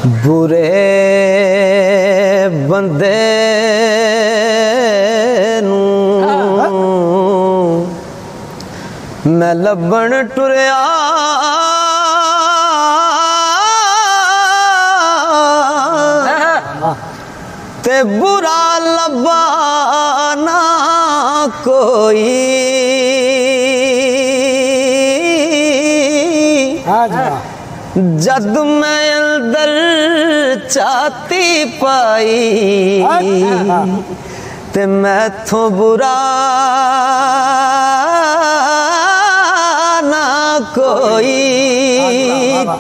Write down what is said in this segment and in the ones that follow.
बुरे बंदे नू मैं लभण टुरिया ते बुरा लभा ना कोई जद मैं अंदर चाहती पाई ते मैं थो बुरा ना कोई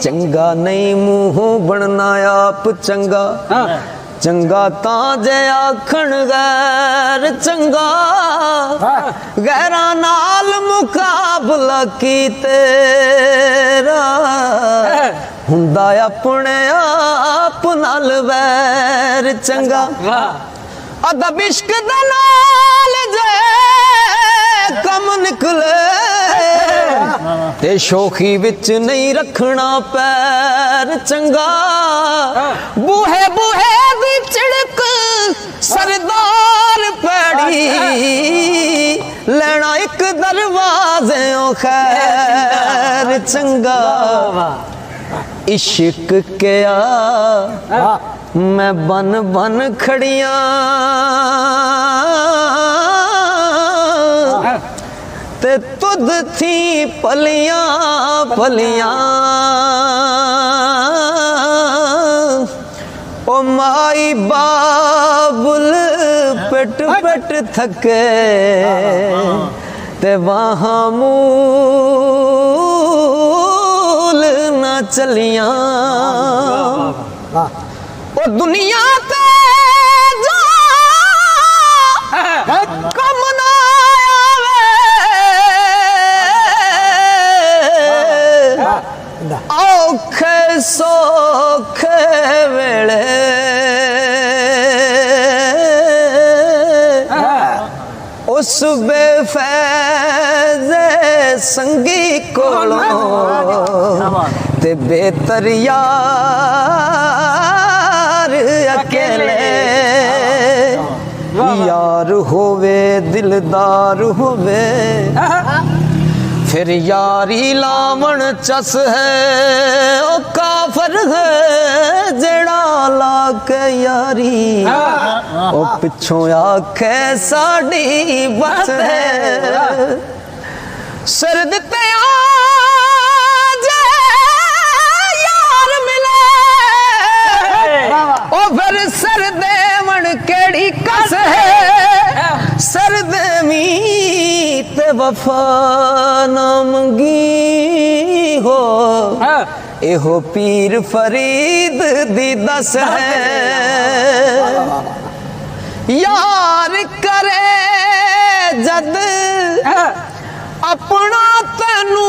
चंगा नहीं मुँह बनना आप चंगा चंगा तां जे आखण गैर चंगा गैरा नाल मुकाबला की तेरा हुंदा अपने आप नाल वैर चंगा अदब इश्क दे नाल जे कम निकले ते शोखी विच नहीं रखना पैर चंगा बूहे बूहे दी चिड़क सरदार पैड़ी लेना एक दरवाजे ओ खैर चंगा इश्क क्या मैं बन बन खड़िया ते तुद थी पलियां पलियां ओ माई बाबुल पेट पेट थके ते वहाँ मूल ना चलियां ओ दुनिया ते जा कम ना औखे सौखे वेले उस बेफैज़े संगी कोलों ते बेहतर यार अकेले यार होवे दिलदार होवे फिर यारी लावण चस है ओ काफर है जेड़ा लाके यारी ओ पिछों आखे साड़ी बस है सिर दिते यार मिले ओ फिर सर देवण केड़ी कस है सर देवी ते वफा ना मंगी हो एहो पीर फरीद दी दस है यार करे जद अपना तैनू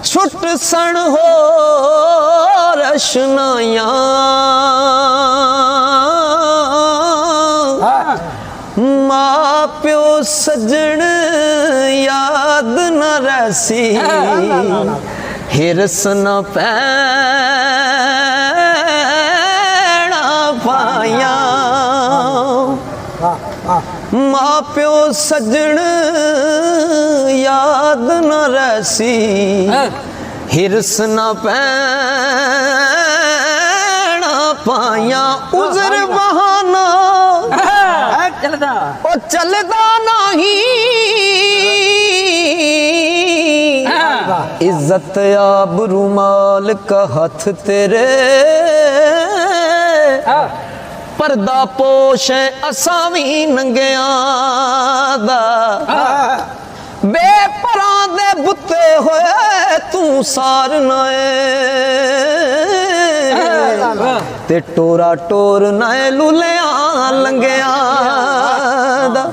छुट सन हो रशनाया माँ प्यो सजन याद न रसी हिरस न पैना पाया माँ प्यो सजन याद न रसी हिरस न पैना पाया उजर बहाना चलदा ओ चलदा नहीं इज्जत आबरू माल का हाथ तेरे पर्दा पोश असावी नंगिया दा बेपरां दे बुते होए तू सार नाए ते टोरा टोर नाए लुलिया लंगिया दा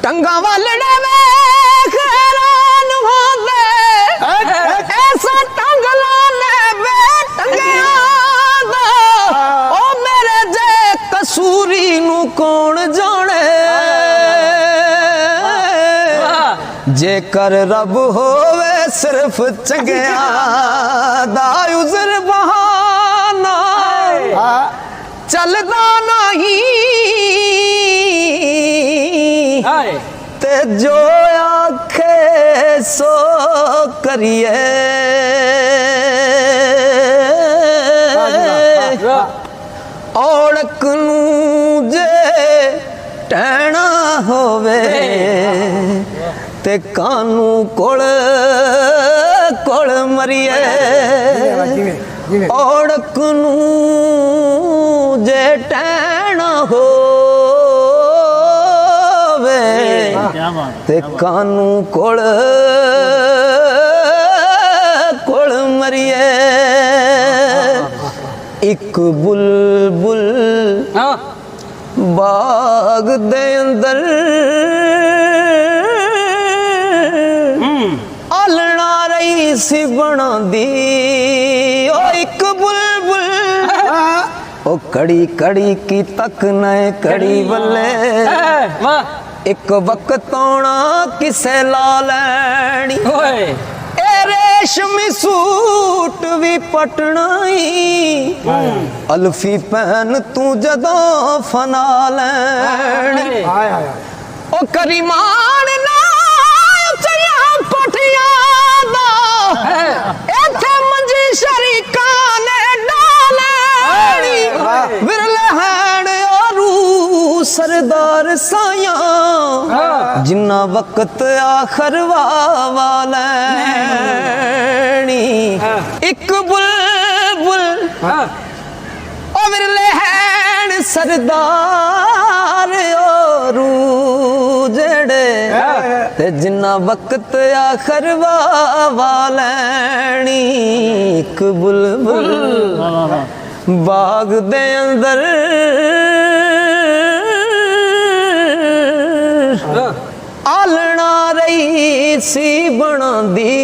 टंगा वालड़े वेख हैरान होंदे ऐसा टंग लाने वे टंगिया दा ओ मेरे जे कसूरी नू कौन जाने जे ਜੇਕਰ ਰੱਬ ਹੋਵੇ ਸਿਰਫ ਚੰਗਿਆਂ ਦਾ ਉਜ਼ਰ ਬਹਾਨਾ ਚੱਲਦਾ ਨਹੀਂ ਤੇ ਜੋ ਆਖੇ ਸੋ ਕਰੀਏ ਔੜਕ ਨੂੰ ਜੇ ਟਹਿਣਾ ਹੋਵੇ ਤੇ ਕਾਨੂੰ ਕੋਲ ਕੋਲ ਮਰੀਏ ਔੜਕ ਨੂੰ ਜੇ ਟਹਿਣਾ ਹੋਵੇ ਤੇ ਕਾਨੂੰ ਕੋਲ ਕੋਲ ਮਰੀਏ ਇੱਕ ਬੁਲਬੁਲ ਬਾਗ ਦੇ ਅੰਦਰ ਆਲਣਾ ਰਹੀ ਸੀ ਬਣਾਉਂਦੀ ਓ ਇੱਕ ਬੁਲਬੁਲ ਉਹ ਕੜੀ ਕੜੀ ਕੀ ਤੱਕ ਨਏ ਕੜੀ ਵੱਲੇ ਇੱਕ ਵਕਤ ਆਉਣਾ ਕਿਸੇ ਲਾ ਲੈਣੀ ਓਏ ਰੇਸ਼ਮੀ ਸੂਟ ਵੀ ਪਟਣਾਈ ਅਲਫੀ ਪਹਿਨ ਤੂੰ ਜਦੋਂ ਫਨਾ ਲੈਣੀ ਉਹ ਕਰੀਮਾਨ ਨਾ ਉੱਚੀਆਂ ਕੋਠੀਆਂ ਦਾ ਇੱਥੇ ਮੰਜੀ ਸ਼ਰੀਕਾਂ ਨੇ ਡਾਲਣੀ ਵਿਰਲੇ ਹੈਣ ਆਰੂ ਸਰਦਾਰ ਸਾਈਆਂ ਜਿੰਨਾ ਵਕਤ ਆਖਰ ਵਾ ਲੈਣੀ ਇੱਕ ਬੁਲਬੁਲ ਉਹ ਵਿਰਲੇ ਹੈਣ ਸਰਦਾਰ ਰੂ ਜਿਹੜੇ ਤੇ ਜਿੰਨਾ ਵਕਤ ਆਖਰ ਵਾ ਲੈਣੀ ਇੱਕ ਬੁਲਬੁਲ ਬਾਗ ਦੇ ਅੰਦਰ ਆਲਣਾ ਰਹੀ ਸੀ ਬਣਾਉਂਦੀ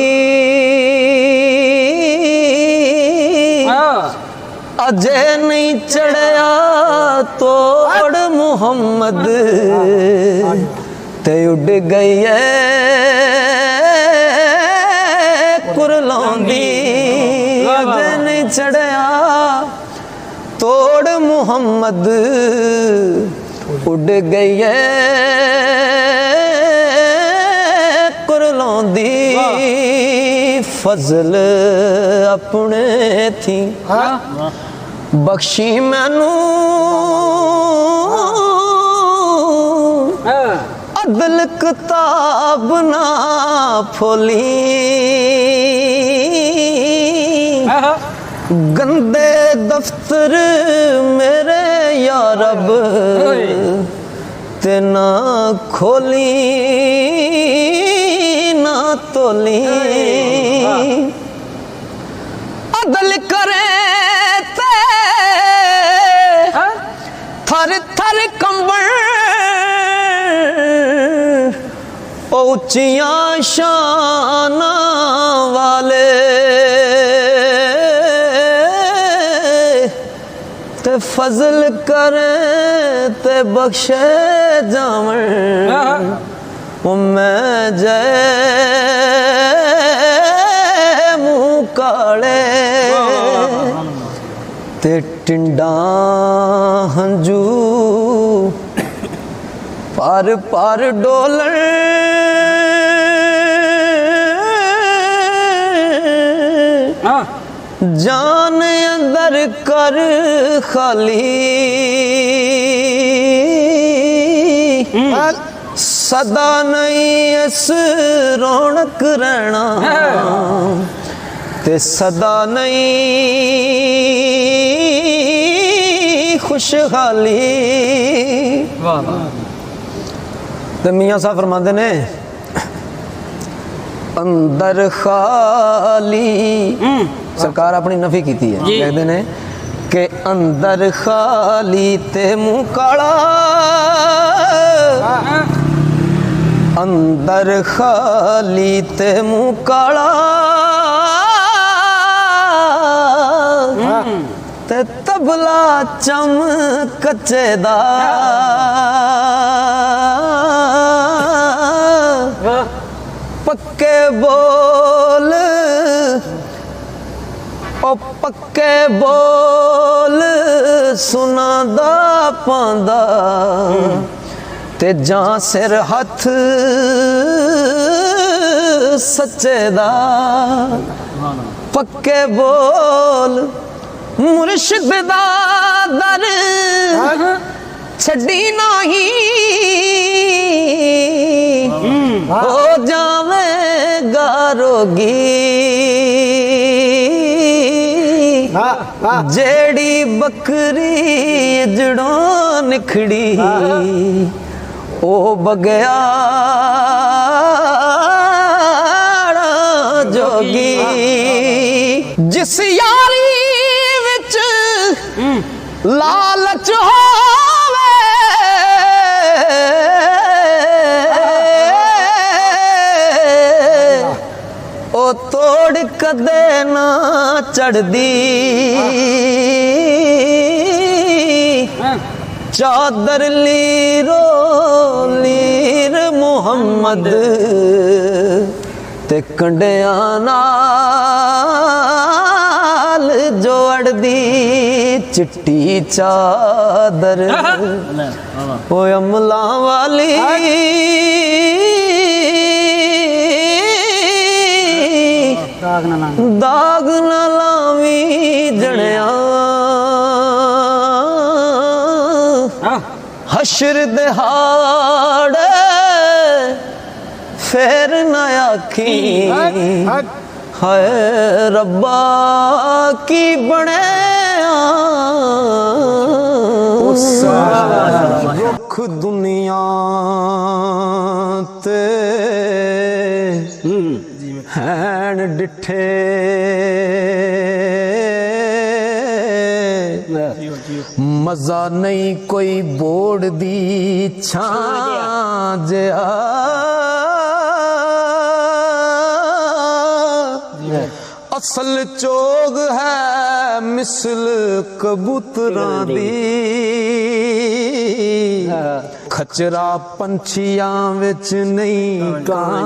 ਅਜੇ ਨਹੀਂ ਚੜਿਆ ਤੋੜ ਮੁਹੰਮਦ ਤੇ ਉੱਡ ਗਈ ਏ ਕੁਰਲਾਉਂਦੀ ਅਜੇ ਨਹੀਂ ਚੜਿਆ ਤੋੜ ਮੁਹੰਮਦ ਉੱਡ ਗਈ ਏ ਕੁਰਲਾਉਂਦੀ ਫਜ਼ਲ ਆਪਣੇ ਥੀ ਬਖਸ਼ੀ ਮੈਨੂੰ ਅਦਲ ਕਿਤਾਬ ਨਾ ਫੋਲੀ ਗੰਦੇ ਦਫ਼ਤਰ ਮੇਰੇ ਯਾ ਰੱਬ ਤੇ ਨਾ ਖੋਲੀ ਨਾ ਤੋਲੀ ਅਦਲ ਕਰੇ ਤੇ ਥਰ ਥਰ ਕੰਬਣ ਉੱਚੀਆਂ ਸ਼ਾਨਾਂ ਵਾਲੇ ਤੇ ਫਜ਼ਲ ਕਰੇ ਤੇ ਬਖਸ਼ੇ ਜਾਵਣ ਉਹ ਮੈਂ ਜੈ ਮੂੰਹ ਕਾਲੇ ਤੇ ਟਿੰਡਾਂ ਹੰਝੂ ਪਰ ਪਰ ਡੋਲਣ ਜਾਨ ਅੰਦਰ ਕਰ ਖਾਲੀ ਸਦਾ ਨਹੀਂ ਇਸ ਰੌਣਕ ਰਹਿਣਾ ਤੇ ਸਦਾ ਨਹੀਂ ਖੁਸ਼ਹਾਲੀ ਤੇ ਮੀਆਂ ਸਾਹਿਬ ਫਰਮਾਉਂਦੇ ਨੇ ਅੰਦਰ ਖਾਲੀ ਸਰਕਾਰ ਆਪਣੀ ਨਫੀ ਕੀਤੀ ਹੈ ਕਹਿੰਦੇ ਨੇ ਕਿ ਅੰਦਰ ਖਾਲੀ ਤੇ ਮੂੰਹ ਕਾਲਾ ਅੰਦਰ ਖਾਲੀ ਤੇ ਮੂੰਹ ਕਾਲਾ ਤੇ ਤਬਲਾ ਚਮ ਕੱਚੇ ਦਾ पक्के बोल ओ पक्के बोल सुनादा पांदा ते जां सिर हथ सच्चे दा पक्के बोल मुर्शिद दा दर छड़ी नहीं हो जावेगा रोगी जेड़ी बकरी जड़ों निखड़ी ओ बगया जोगी जिस यारी विच लालच होवे ओ तोड़ कदे ना चढ़दी चादर लीरो लीर मुहम्मद ते कंडिया नाल जोड़दी चिट्टी चादर ओ अमला वाली दाग न लावी जणिया हशर दिहाड़े फिर न आखी हाय रब्बा की बने रुख दुनिया ते हैन डिठे मजा नहीं कोई बोड़ दी छां जिया असल चोग है मिसल कबूतरां दी खचरा पंछियां विच नहीं कां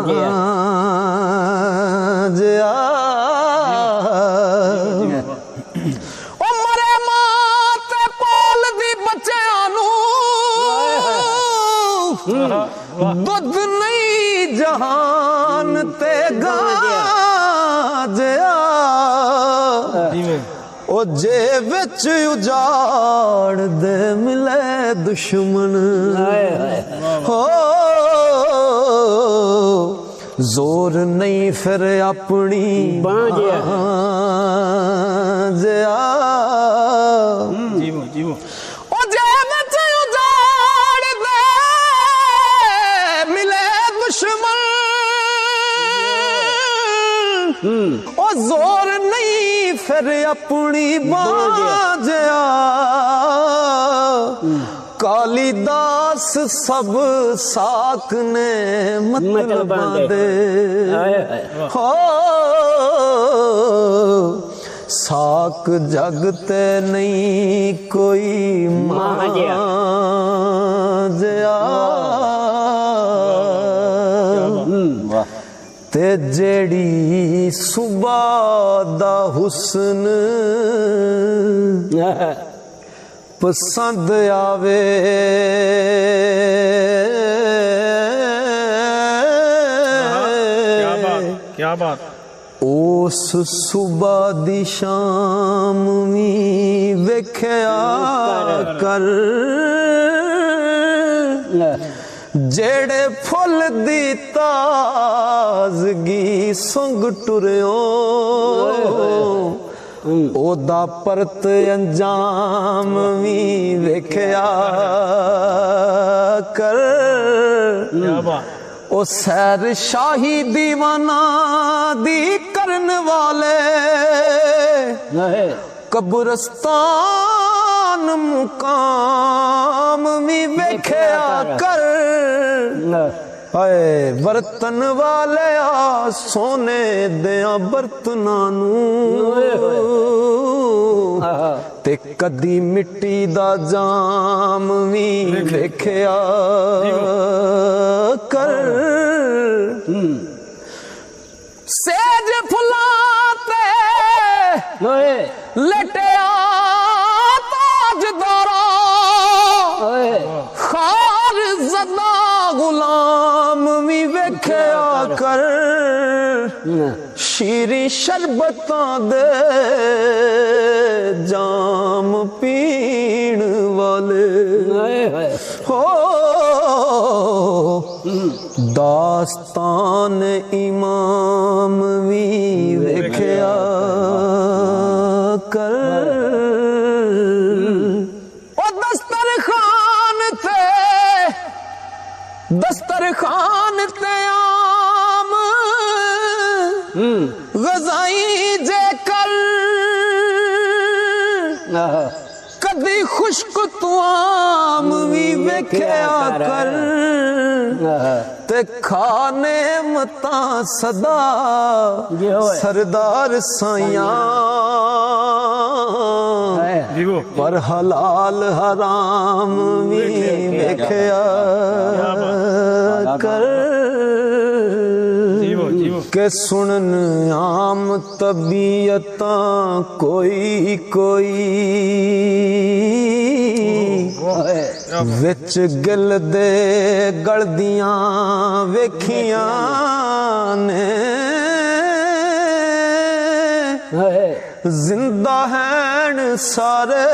जिया ओ मरे मां ते पोल दी बच्चियां नूं दुध नहीं जहान ते गां जिया ओ जे विच उजाड़ दे मिले दुश्मन हो जोर नहीं फिर अपनी जिया ओ जे विच उजाड़ दे मिले दुश्मन ओ जोर नहीं फिर अपनी बाजिया कालीदास सब साक ने मतलब दे हो साक जगते नहीं कोई माजिया ते जेड़ी सुबह दा हुस्न पसंद आवे क्या बात उस सुबह दी शाम भी वेख्या कर जेड़े फुल दी ताजगी संग टुरियो ओदा परत अंजाम भी वेख्या कर ओ सैर शाही दीवाना दी करन वाले कब्रस्तान मुकाम भी वेख्या कर हाय बर्तन वाले आ सोने दिया बर्तनां ते कदी मिट्टी दा जाम भी वेख्या कर ਦੇ ਫੁੱਲਾਂ ਤੇ ਓਏ ਲਟਿਆ ਤਾਜਦਾਰਾ ਓਏ ਖਾਰ ਜ਼ਦਾ ਗੁਲਾਮ ਵੀ ਵੇਖਿਆ ਕਰ ਸ਼ੀਰੀ ਸ਼ਰਬਤਾਂ ਦੇ ਜਾਮ ਪੀਣ ਵਾਲੇ ਓਏ ਹੋਏ ਹੋ ਦਾਸਤਾਨ ਇਮਾਮ ਵੀ ਵੇਖਿਆ ਕਰ ਉਹ दस्तरखान ते आम गजाई जे कर कदी खुश्क तू आम भी वेख्या कर ते खाने मता सदा सरदार साइया पर हलाल हराम भी वेख्या कर के सुनन आम तबीयतां कोई कोई विच गिल दे गलदियां वेखियां ने जिंदा हैं सारे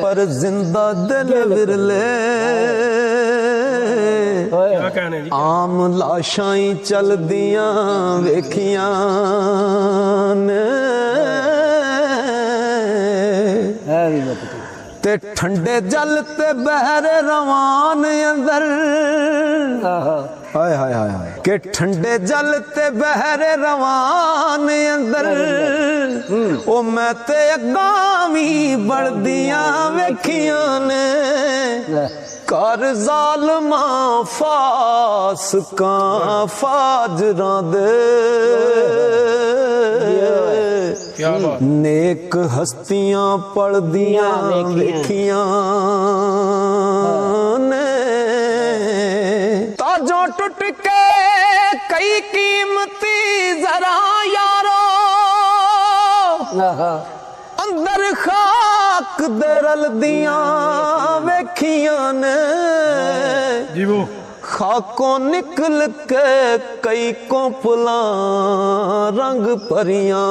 पर जिंदा दिल विरले आम लाशां ही चलदियां वेखियां ने ते ठंडे जल ते बहरे रवान अंदर हाय हाय हाय हाय के ठंडे जल ते बहरे रवान अंदर ओ मैं ते अगामी बढ़दियां वेखियां ने कर जालमा फासकां फाजरां दे नेक हस्तियां पढ़दियां वेखियां ने ताजों टुट के कई कीमती जरा यारो अंदर खाक दे रलदियां वेखियां ने खाकों निकल के कई कोपला रंग परियां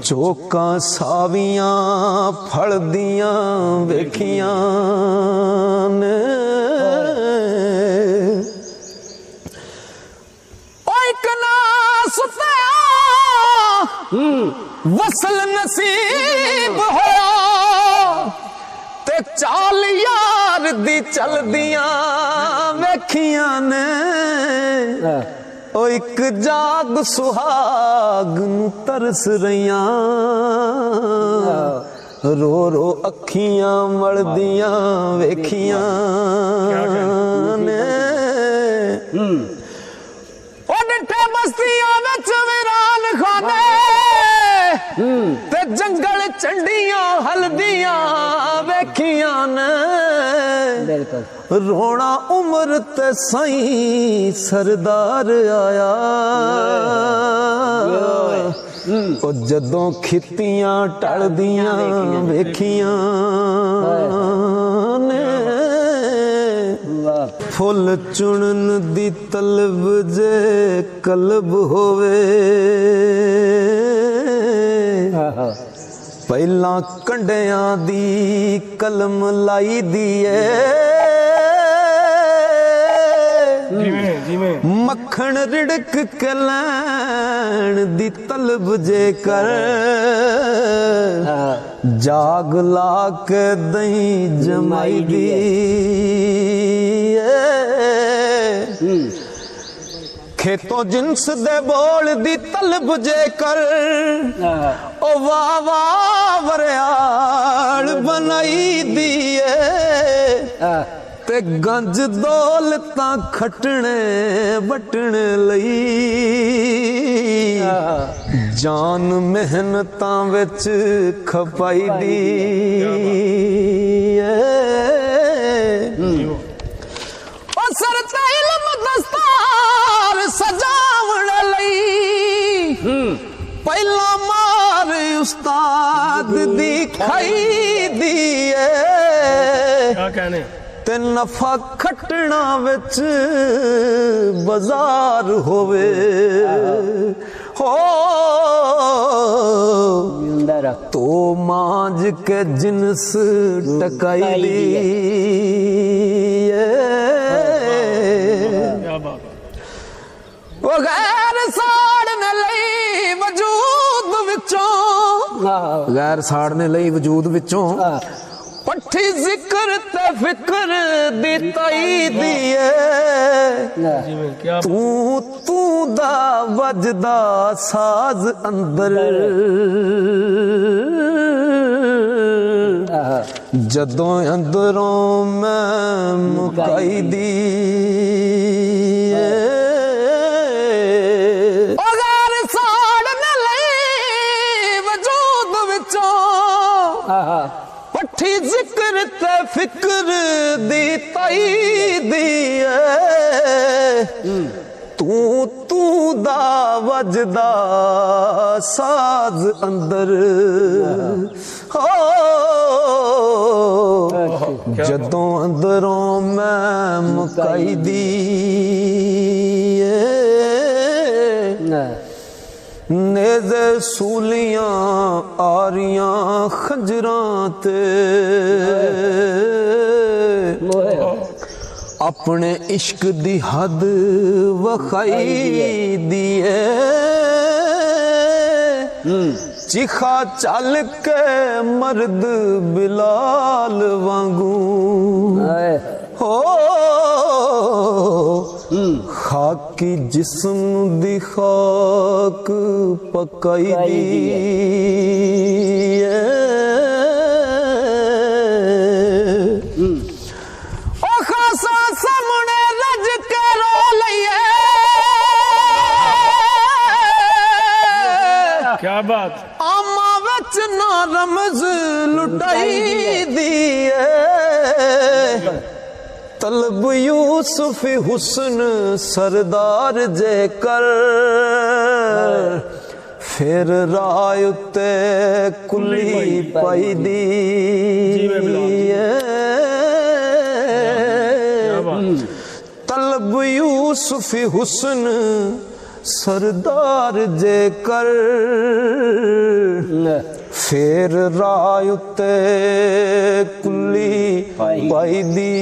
चौका सावियां फलदियां वेखियां ने वसल नसीब होया ते चाल यार दी चल दियां वेखियां ने ओ एक जाग सुहाग नू तरस रहियां रो रो अखियां मलदियां वेखियां ने ओ डिठे बस्तियां विच वीरान खाने ते जंगल चंडियां हल्दियां वेखियां ने रोना उम्र ते सही सरदार आया ओ जदों खितियां टलदियां वेखियां ने फुल चुनन दी तलब जे कलब होवे पहला कंडियां दी कलम लाई दिए मक्खन रिड़क के लैन दी तलब जे कर जाग ला के दही जमाई दी खेतों जिन्स दे बोल दी तलब जे कर ओ वाह वाह वरियाल बनाई दिए ते गंज दौलतां खटने बटने लई जान मेहनतां विच खपाई दी ओ सरता इल्म ਤੇ ਨਫਾ ਖੱਟਣਾ ਵਿੱਚ ਬਾਜ਼ਾਰ ਹੋਵੇ ਹੋ ਜਿੰਦਾ ਰੱਖ तो मांझ के जिनस टकाई दी वो गैर साड़ने लई वजूद विचों गैर साड़ने लई वजूद विचों पट्ठी जिक्र ते फिक्र दी ताई दिए तू दा वजदा साज अंदर जदों अंदरों मैं मुकाई दी अगर साड़ने लई वजूद विचों पट्ठी जिक्र ते फिक्र दी ताई दी तू दा वजदा साज अंदर हो जदों अंदरों मैं मुकाई दी नेज़े सूलियां आरियां खंजरां ते अपने इश्क दी हद वखाई दिए चिखा चल के मर्द बिलाल वांगू हो खाकी जिस्म दी खाक पकाई दी ओ खासा सामने रज के रो लइए क्या बात आमा विच ना रमज लुटाई दिए तलब यूसुफ हुस्न सरदार जे कर फिर राय उत्ते कुली पाई दी तलब यूसुफ हुस्न सरदार जे कर फिर राय उत्ते कुली पाई दी